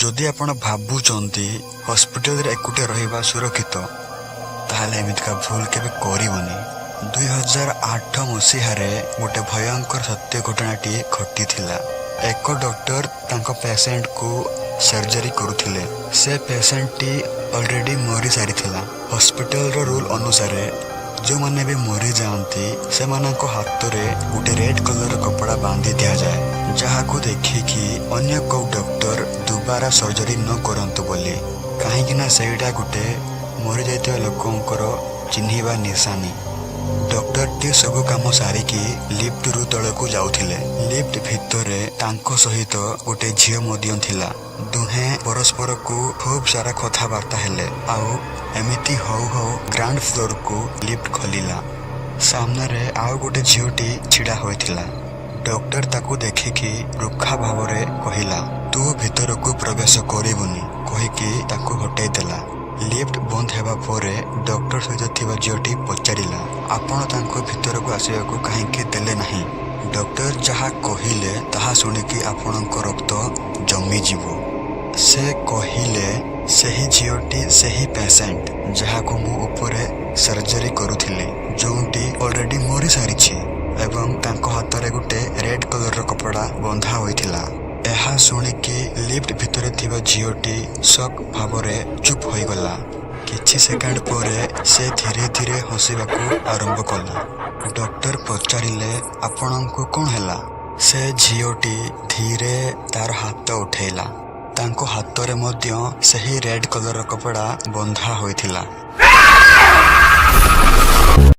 जदि आपण भावुंट हॉस्पिटल एकुटे रहिबा सुरक्षित ताहले एमितिका भूल केबे करिवनी। 2008 मसीहारे गोटे भयंकर सत्य घटनाटी घटिथिला। एक डॉक्टर तांको पेशेंट को सर्जरी करुथिले। से पेशेंट टी ऑलरेडी मरी सारिथिला। हॉस्पिटल रो रूल अनुसार जो माने भी मरी जाती से मानक हाथ रे गोटे रेड कलर कपड़ा बांधी दिया जाए, जहाँ को देखिकी अन्य को डॉक्टर दुबारा सर्जरी न करंतु बोली। कहीं ना सेटा गोटे मरी जाइतिबा लोकंकर चिन्हिबा निशानी। डॉक्टर टी सब काम सारिकी लिफ्ट रु तलकू जाउथिले। लिफ्ट भितरे तांको सहित गोटे झियो मदियन थिला। दुहे परस्पर को खूब सारा कथबार्ता हेले। आउ एमिति हौ हौ ग्राउंड फ्लोर को लिफ्ट खोलिला। सामने रे आउ गोटे झियोटी छिड़ा होइथिला। डॉक्टर ताकू देखिकी रुखा भाव रे कहिला, तू भीतर को प्रवेश करिबुनी कहिकी ताकू हटाई देला। लिफ्ट बंद हेबा परे डॉक्टर सहित थिबा झियोटी पचारिला, आपण तांको भीतर को आसीबा को काहेकि देले नाही। डॉक्टर जहा कहिले ताहा सुनिकी आपणक रक्त जमी जीवो। से कहिले सही झियोटी सही पेशेंट जहा को मु ऊपरे सर्जरी करुथिले, जोंटी ऑलरेडी मरी सारिछि एवं तांको हाथ रे गुटे रेड कलर रो कपड़ा बंधा होइथिला। एहा सुनिकी लिफ्ट भितरे थिबा झियोटी शक भावरे चुप होई गला। किछि सेकेंड परे से धीरे धीरे हसिबाकू आरंभ कला। डॉक्टर पचारिले, आपणको कोन हैला? से झियोटी धीरे तार हाथ उठेला। तांको हाथ रे मध्य सही रेड कलर कपड़ा बंधा होइथिला।